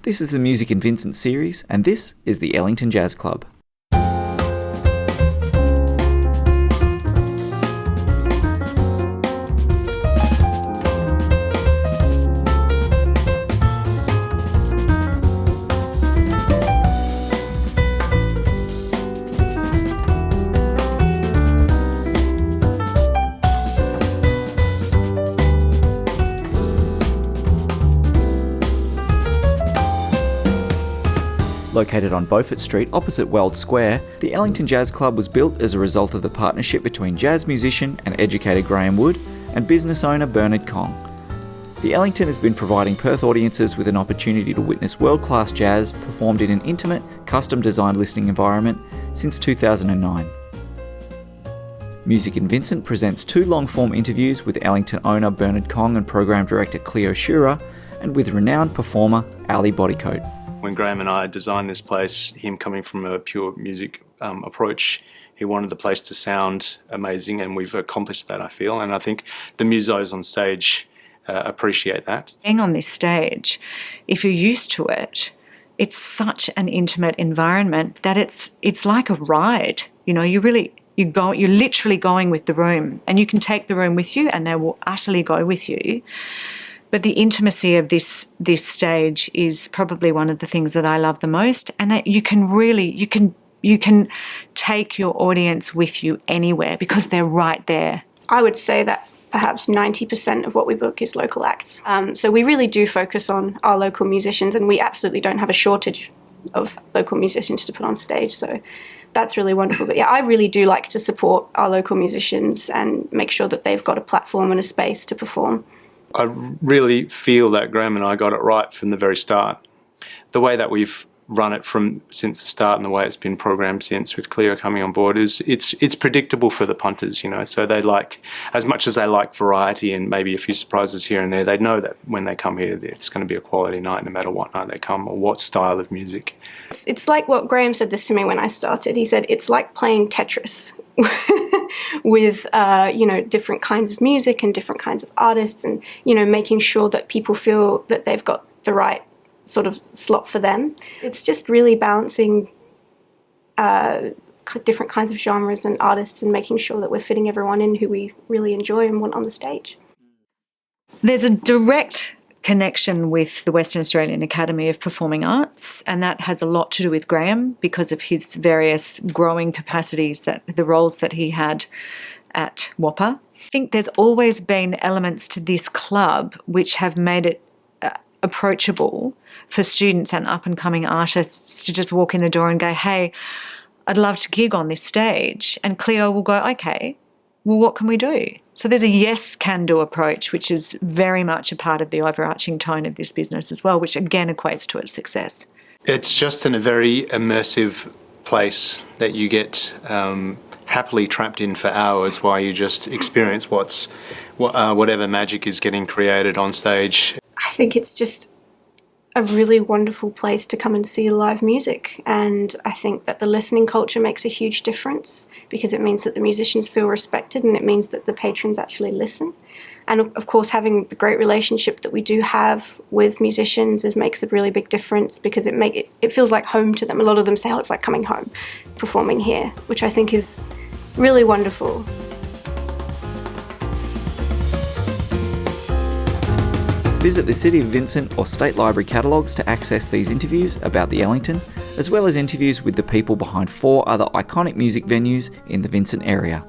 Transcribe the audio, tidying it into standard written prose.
This is the Music in Vincent series, and this is the Ellington Jazz Club. Located on Beaufort Street opposite Weld Square, the Ellington Jazz Club was built as a result of the partnership between jazz musician and educator Graham Wood and business owner Bernard Kong. The Ellington has been providing Perth audiences with an opportunity to witness world-class jazz performed in an intimate, custom-designed listening environment since 2009. Music in Vincent presents 2 long-form interviews with Ellington owner Bernard Kong and program director Cleo Schurrer, and with renowned performer Ali Bodycoat. When Graham and I designed this place, him coming from a pure music approach, he wanted the place to sound amazing, and we've accomplished that, I feel. And I think the musos on stage appreciate that. Being on this stage, if you're used to it, it's such an intimate environment that it's like a ride. You know, you're literally going with the room, and you can take the room with you, and they will utterly go with you. But the intimacy of this stage is probably one of the things that I love the most, and that you can take your audience with you anywhere because they're right there. I would say that perhaps 90% of what we book is local acts. So we really do focus on our local musicians, and we absolutely don't have a shortage of local musicians to put on stage. So that's really wonderful. But yeah, I really do like to support our local musicians and make sure that they've got a platform and a space to perform. I really feel that Graham and I got it right from the very start. The way that we've run it since the start and the way it's been programmed since, with Cleo coming on board, is it's predictable for the punters, you know. So they like, as much as they like variety and maybe a few surprises here and there, they know that when they come here, it's going to be a quality night no matter what night they come or what style of music. It's like what Graham said this to me when I started. He said it's like playing Tetris with different kinds of music and different kinds of artists, and making sure that people feel that they've got the right sort of slot for them. It's just really balancing different kinds of genres and artists and making sure that we're fitting everyone in who we really enjoy and want on the stage. There's a direct connection with the Western Australian Academy of Performing Arts, and that has a lot to do with Graham because of his various growing capacities, the roles that he had at WAPA. I think there's always been elements to this club which have made it approachable for students and up-and-coming artists to just walk in the door and go, hey, I'd love to gig on this stage. And Cleo will go, okay, well, what can we do? So there's a yes can do approach, which is very much a part of the overarching tone of this business as well, which again equates to its success. It's just in a very immersive place that you get happily trapped in for hours while you just experience whatever magic is getting created on stage. I think it's just a really wonderful place to come and see live music, and I think that the listening culture makes a huge difference because it means that the musicians feel respected, and it means that the patrons actually listen. And of course, having the great relationship that we do have with musicians makes a really big difference because it feels like home to them. A lot of them say, oh, it's like coming home performing here, which I think is really wonderful. Visit the City of Vincent or State Library catalogues to access these interviews about the Ellington, as well as interviews with the people behind 4 other iconic music venues in the Vincent area.